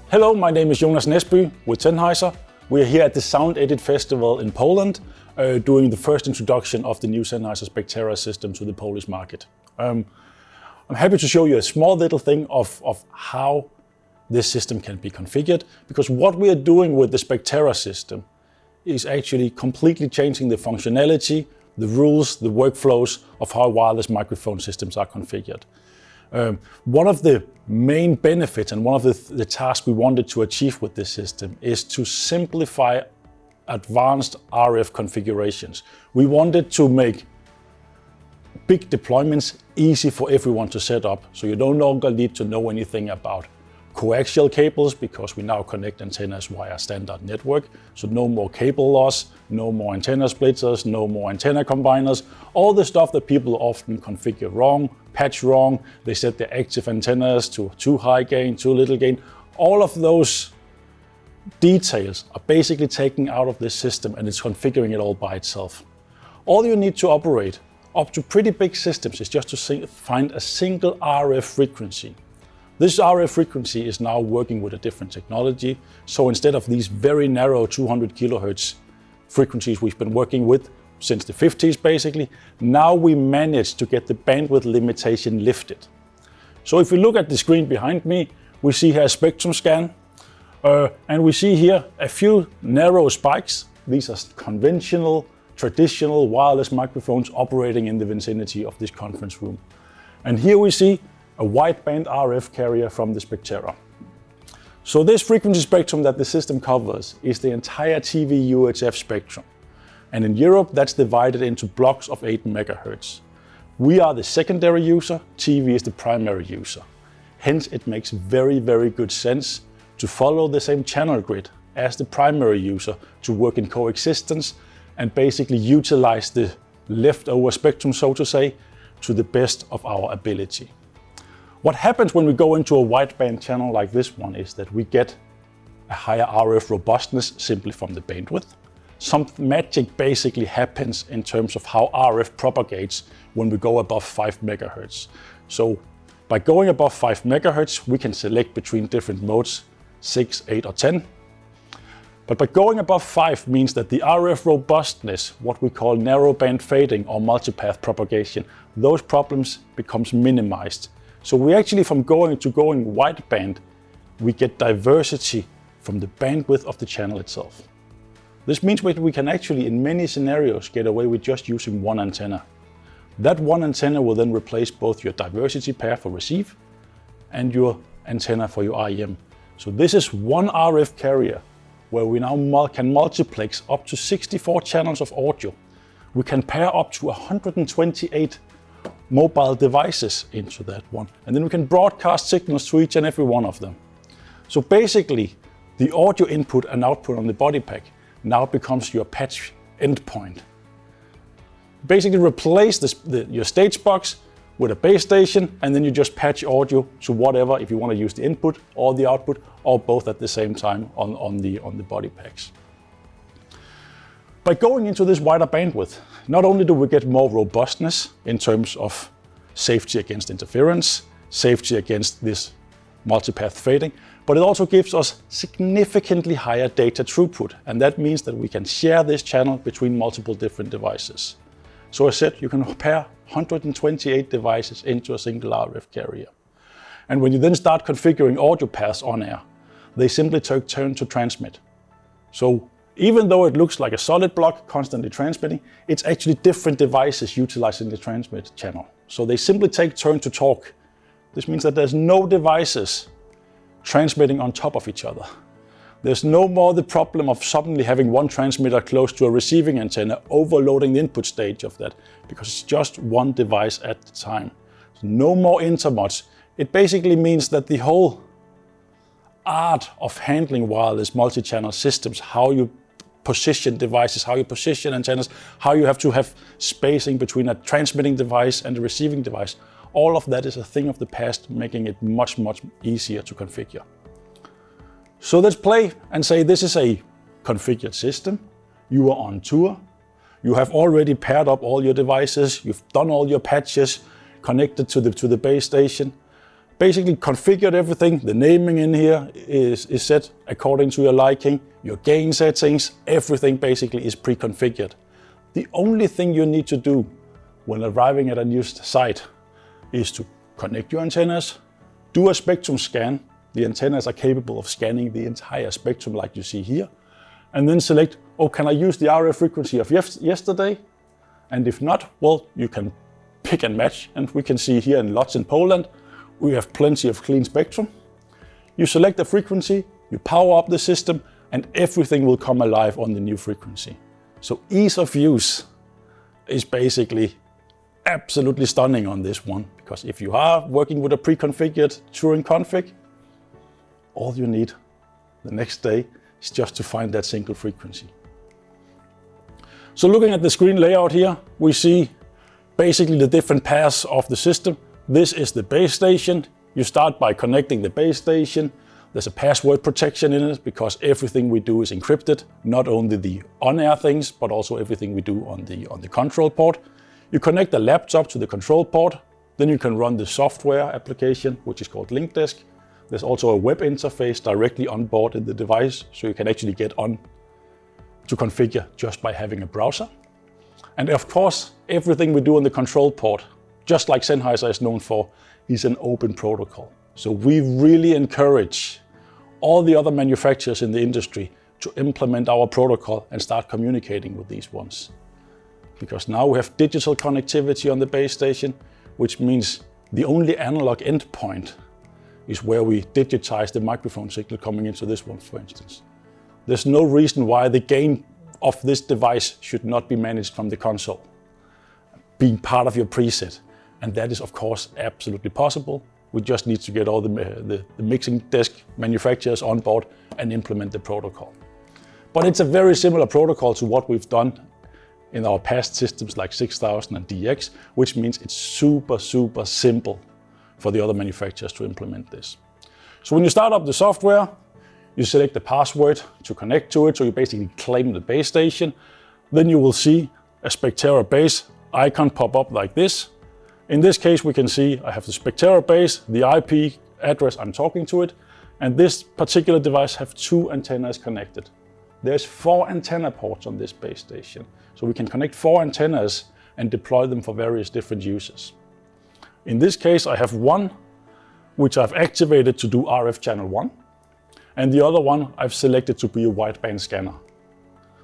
Hello, my name is Jonas Nesby with Sennheiser. We are here at the Sound Edit Festival in Poland, doing the first introduction of the new Sennheiser SPECTERA system to the Polish market. I'm happy to show you a small little thing of how this system can be configured, because what we are doing with the SPECTERA system is actually completely changing the functionality, the rules, the workflows of how wireless microphone systems are configured. One of the main benefits and one of the tasks we wanted to achieve with this system is to simplify advanced RF configurations. We wanted to make big deployments easy for everyone to set up, so you no longer need to know anything about coaxial cables, because we now connect antennas via standard network. So no more cable loss, no more antenna splitters, no more antenna combiners, all the stuff that people often configure wrong, patch wrong. They set their active antennas to too high gain, too little gain. All of those details are basically taken out of this system, and it's configuring it all by itself. All you need to operate up to pretty big systems is just to find a single RF frequency. This RF frequency is now working with a different technology. So instead of these very narrow 200 kilohertz frequencies we've been working with since the 50s basically, now we managed to get the bandwidth limitation lifted. So if we look at the screen behind me, we see here a spectrum scan, and we see here a few narrow spikes. These are conventional, traditional wireless microphones operating in the vicinity of this conference room. And here we see a wideband RF carrier from the SPECTERA. So this frequency spectrum that the system covers is the entire TV UHF spectrum. And in Europe, that's divided into blocks of 8 megahertz. We are the secondary user, TV is the primary user. Hence, it makes very, very good sense to follow the same channel grid as the primary user to work in coexistence and basically utilize the leftover spectrum, so to say, to the best of our ability. What happens when we go into a wideband channel like this one is that we get a higher RF robustness simply from the bandwidth. Some magic basically happens in terms of how RF propagates when we go above 5 megahertz. So by going above 5 megahertz, we can select between different modes, 6, 8 or 10. But by going above 5 means that the RF robustness, what we call narrowband fading or multipath propagation, those problems becomes minimized. So we actually, from going wideband, we get diversity from the bandwidth of the channel itself. This means we can actually, in many scenarios, get away with just using one antenna. That one antenna will then replace both your diversity pair for receive and your antenna for your IEM. So this is one RF carrier where we now can multiplex up to 64 channels of audio. We can pair up to 128 mobile devices into that one, and then we can broadcast signals to each and every one of them. So basically, the audio input and output on the body pack now becomes your patch endpoint. Basically replace your stage box with a base station, and then you just patch audio to whatever, if you want to use the input or the output, or both at the same time on the body packs. By going into this wider bandwidth, not only do we get more robustness in terms of safety against interference, safety against this multipath fading, but it also gives us significantly higher data throughput. And that means that we can share this channel between multiple different devices. So as I said, you can pair 128 devices into a single RF carrier. And when you then start configuring audio paths on air, they simply take turn to transmit. So even though it looks like a solid block constantly transmitting, it's actually different devices utilizing the transmit channel. So they simply take turn to talk. This means that there's no devices transmitting on top of each other. There's no more the problem of suddenly having one transmitter close to a receiving antenna overloading the input stage of that, because it's just one device at a time. So no more intermods. It basically means that the whole art of handling wireless multi-channel systems, how you position devices, how you position antennas, how you have to have spacing between a transmitting device and a receiving device, all of that is a thing of the past, making it much, much easier to configure. So let's play and say this is a configured system. You are on tour. You have already paired up all your devices. You've done all your patches, connected to the base station. basically configured everything. The naming in here is set according to your liking, your gain settings, everything basically is pre-configured. The only thing you need to do when arriving at a new site is to connect your antennas, do a spectrum scan. The antennas are capable of scanning the entire spectrum like you see here, and then select, oh, can I use the RF frequency of yesterday? And if not, well, you can pick and match, and we can see here in Lodz in Poland, we have plenty of clean spectrum. You select the frequency, you power up the system, and everything will come alive on the new frequency. So ease of use is basically absolutely stunning on this one, because if you are working with a pre-configured Turing config, all you need the next day is just to find that single frequency. So looking at the screen layout here, we see basically the different pairs of the system. This is the base station. You start by connecting the base station. There's a password protection in it because everything we do is encrypted, not only the on-air things, but also everything we do on the control port. You connect the laptop to the control port, then you can run the software application, which is called Link Desk. There's also a web interface directly on board in the device, so you can actually get on to configure just by having a browser. And of course, everything we do on the control port, just like Sennheiser is known for, is an open protocol. So we really encourage all the other manufacturers in the industry to implement our protocol and start communicating with these ones. Because now we have digital connectivity on the base station, which means the only analog endpoint is where we digitize the microphone signal coming into this one, for instance. There's no reason why the gain of this device should not be managed from the console, being part of your preset. And that is, of course, absolutely possible. We just need to get all the mixing desk manufacturers on board and implement the protocol. But it's a very similar protocol to what we've done in our past systems like 6000 and DX, which means it's super, super simple for the other manufacturers to implement this. So when you start up the software, you select the password to connect to it, so you basically claim the base station. Then you will see a SPECTERA base icon pop up like this. In this case, we can see I have the SPECTERA base, the IP address I'm talking to it, and this particular device have 2 antennas connected. There's 4 antenna ports on this base station, so we can connect 4 antennas and deploy them for various different uses. In this case, I have one which I've activated to do RF channel 1, and the other one I've selected to be a wideband scanner.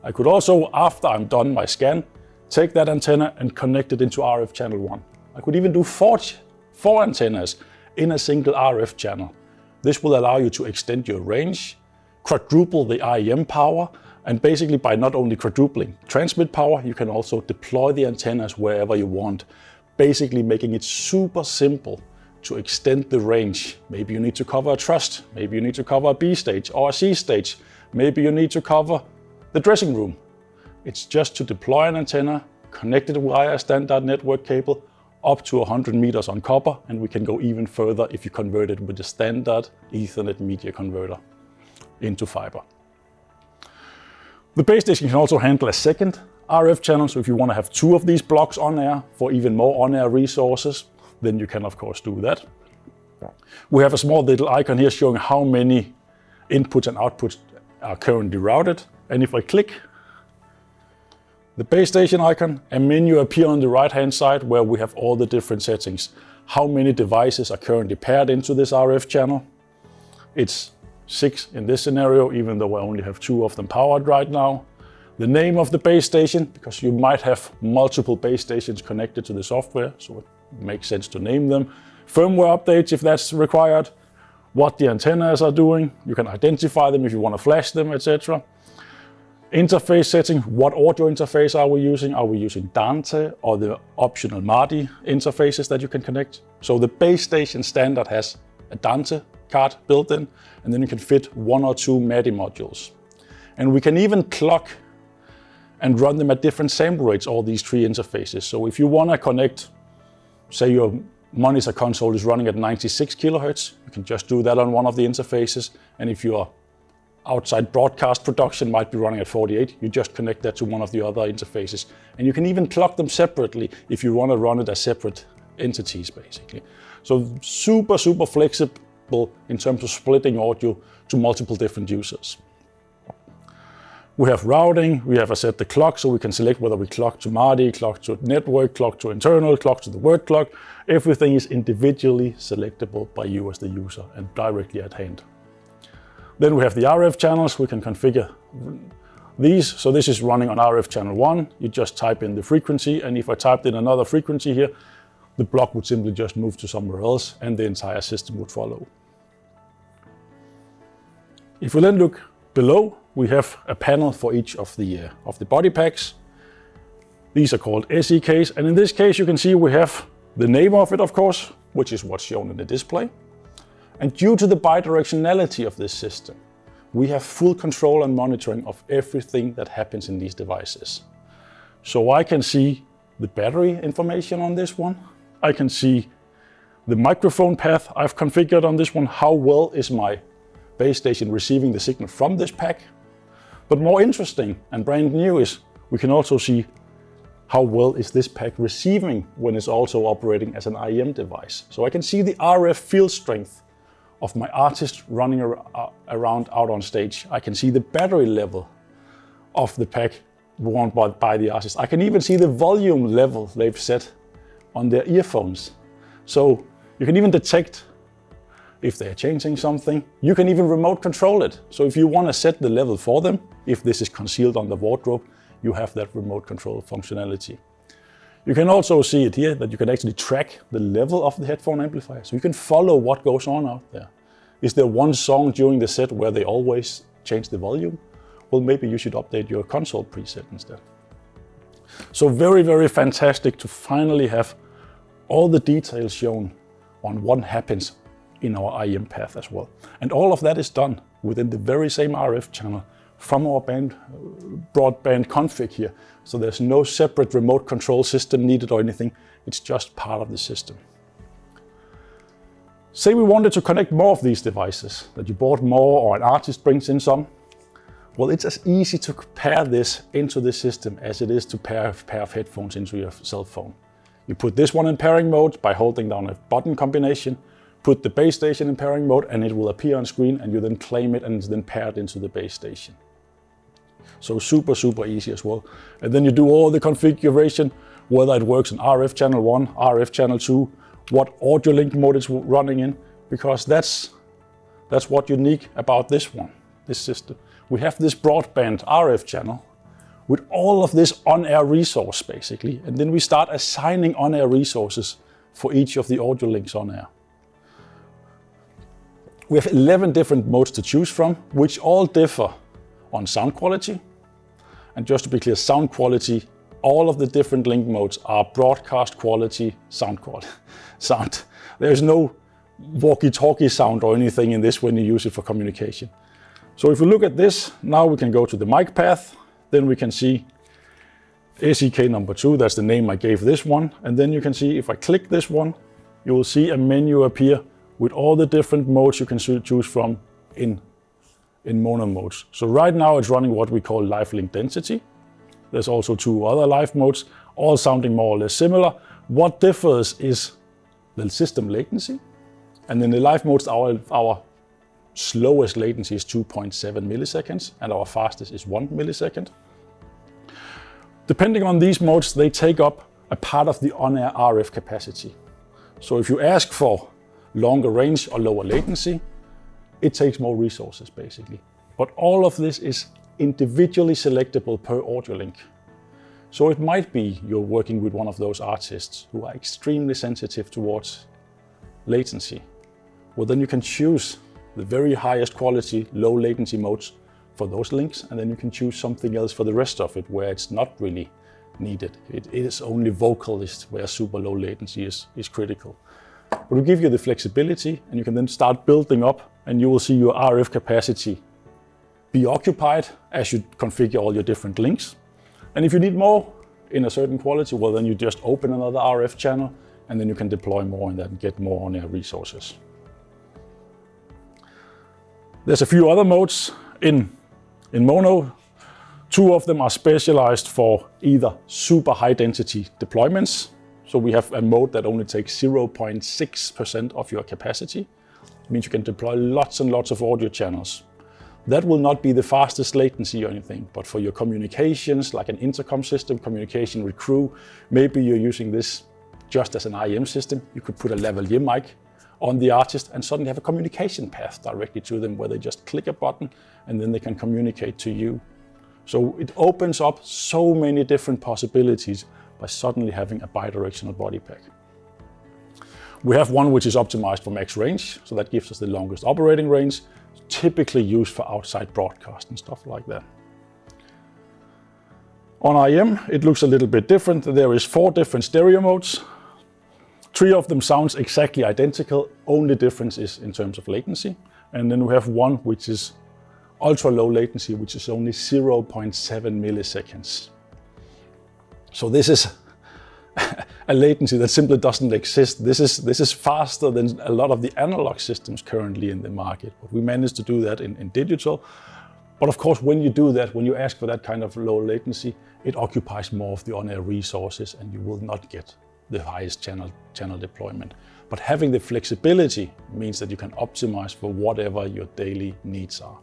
I could also, after I'm done my scan, take that antenna and connect it into RF channel 1. I could even do 4 antennas in a single RF channel. This will allow you to extend your range, quadruple the IEM power, and basically by not only quadrupling transmit power, you can also deploy the antennas wherever you want, basically making it super simple to extend the range. Maybe you need to cover a truss, maybe you need to cover a B stage or a C stage, maybe you need to cover the dressing room. It's just to deploy an antenna, connect it via a standard network cable, up to 100 meters on copper, and we can go even further if you convert it with the standard Ethernet media converter into fiber. The base station can also handle a second RF channel, so if you want to have 2 of these blocks on air for even more on-air resources, then you can of course do that. We have a small little icon here showing how many inputs and outputs are currently routed, and if I click the base station icon, a menu appears on the right hand side where we have all the different settings. How many devices are currently paired into this RF channel? It's 6 in this scenario, even though I only have 2 of them powered right now. The name of the base station, because you might have multiple base stations connected to the software, so it makes sense to name them. Firmware updates if that's required. What the antennas are doing, you can identify them if you want to flash them, etc. Interface setting, what audio interface are we using? Are we using Dante or the optional MADI interfaces that you can connect? So the base station standard has a Dante card built in, and then you can fit 1 or 2 MADI modules. And we can even clock and run them at different sample rates, all these 3 interfaces. So if you want to connect, say your monitor console is running at 96 kilohertz, you can just do that on one of the interfaces. And if your outside broadcast production might be running at 48, you just connect that to one of the other interfaces. And you can even clock them separately if you want to run it as separate entities basically. So super flexible in terms of splitting audio to multiple different users. We have routing, we have set the clock, so we can select whether we clock to MADI, clock to network, clock to internal, clock to the word clock. Everything is individually selectable by you as the user and directly at hand. Then we have the RF channels, we can configure these. So this is running on RF channel 1, you just type in the frequency, and if I typed in another frequency here, the block would simply just move to somewhere else and the entire system would follow. If we then look below, we have a panel for each of the body packs. These are called SEKs, and in this case you can see we have the name of it, of course, which is what's shown in the display. And due to the bidirectionality of this system, we have full control and monitoring of everything that happens in these devices. So I can see the battery information on this one. I can see the microphone path I've configured on this one. How well is my base station receiving the signal from this pack? But more interesting and brand new is we can also see how well is this pack receiving when it's also operating as an IEM device. So I can see the RF field strength of my artist running around out on stage. I can see the battery level of the pack worn by the artist. I can even see the volume level they've set on their earphones. So you can even detect if they're changing something. You can even remote control it. So if you want to set the level for them, if this is concealed on the wardrobe, you have that remote control functionality. You can also see it here that you can actually track the level of the headphone amplifier. So you can follow what goes on out there. Is there one song during the set where they always change the volume? Well, maybe you should update your console preset instead. So very fantastic to finally have all the details shown on what happens in our IEM path as well. And all of that is done within the very same RF channel from our broadband config here. So there's no separate remote control system needed or anything. It's just part of the system. Say we wanted to connect more of these devices, that you bought more or an artist brings in some. Well, it's as easy to pair this into the system as it is to pair a pair of headphones into your cell phone. You put this one in pairing mode by holding down a button combination, put the base station in pairing mode and it will appear on screen and you then claim it and it's then paired into the base station. So super easy as well. And then you do all the configuration, whether it works in RF channel 1, RF channel 2, what audio link mode it's running in, because that's what's unique about this system. We have this broadband RF channel with all of this on-air resource basically, and then we start assigning on-air resources for each of the audio links on air. We have 11 different modes to choose from, which all differ on sound quality. And just to be clear, sound quality, all of the different link modes are broadcast quality sound. There's no walkie-talkie sound or anything in this when you use it for communication. So if we look at this, now we can go to the mic path, then we can see SEK number 2, that's the name I gave this one. And then you can see if I click this one, you will see a menu appear with all the different modes you can choose from in mono modes. So right now it's running what we call live link density. There's also 2 other live modes, all sounding more or less similar. What differs is the system latency. And in the live modes, our slowest latency is 2.7 milliseconds and our fastest is 1 millisecond. Depending on these modes, they take up a part of the on-air RF capacity. So if you ask for longer range or lower latency, it takes more resources basically. But all of this is individually selectable per audio link. So it might be you're working with one of those artists who are extremely sensitive towards latency. Well, then you can choose the very highest quality, low latency modes for those links, and then you can choose something else for the rest of it where it's not really needed. It is only vocalist where super low latency is critical. But we give you the flexibility and you can then start building up and you will see your RF capacity be occupied as you configure all your different links. And if you need more in a certain quality, well then you just open another RF channel and then you can deploy more and then get more on-air resources. There's a few other modes in mono. 2 of them are specialized for either super high density deployments, So we have a mode that only takes 0.6% of your capacity. It means you can deploy lots and lots of audio channels. That will not be the fastest latency or anything, but for your communications, like an intercom system, communication with crew, maybe you're using this just as an IM system. You could put a lavalier mic on the artist and suddenly have a communication path directly to them where they just click a button and then they can communicate to you. So it opens up so many different possibilities by suddenly having a bidirectional body pack. We have one which is optimized for max range, so that gives us the longest operating range, typically used for outside broadcast and stuff like that. On IM, it looks a little bit different. There is 4 different stereo modes. 3 of them sounds exactly identical, only difference is in terms of latency. And then we have one which is ultra low latency, which is only 0.7 milliseconds. So this is a latency that simply doesn't exist. This is faster than a lot of the analog systems currently in the market. But we managed to do that in digital. But of course, when you do that, when you ask for that kind of low latency, it occupies more of the on-air resources and you will not get the highest channel deployment. But having the flexibility means that you can optimize for whatever your daily needs are.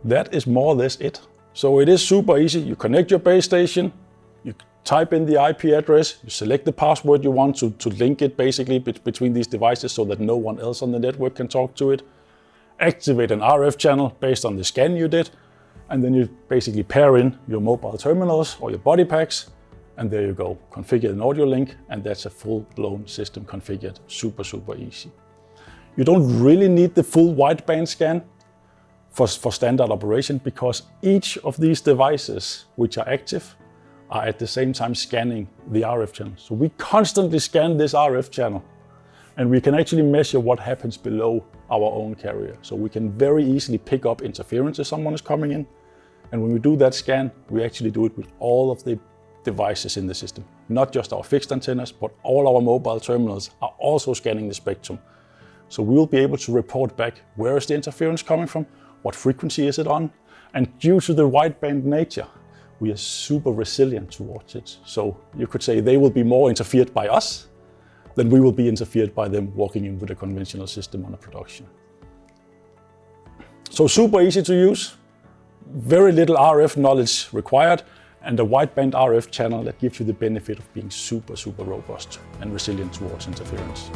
That is more or less it. So it is super easy. You connect your base station, you type in the IP address, you select the password you want to link it basically between these devices so that no one else on the network can talk to it. Activate an RF channel based on the scan you did, and then you basically pair in your mobile terminals or your body packs, and there you go. Configure an audio link, and that's a full-blown system configured. Super, super easy. You don't really need the full wideband scan for standard operation because each of these devices which are active are at the same time scanning the RF channel. So we constantly scan this RF channel and we can actually measure what happens below our own carrier. So we can very easily pick up interference if someone is coming in. And when we do that scan, we actually do it with all of the devices in the system. Not just our fixed antennas, but all our mobile terminals are also scanning the spectrum. So we will be able to report back where is the interference coming from, what frequency is it on, and due to the wideband nature, we are super resilient towards it. So you could say they will be more interfered by us than we will be interfered by them walking in with a conventional system on a production. So super easy to use, very little RF knowledge required, and a wideband RF channel that gives you the benefit of being super, super robust and resilient towards interference.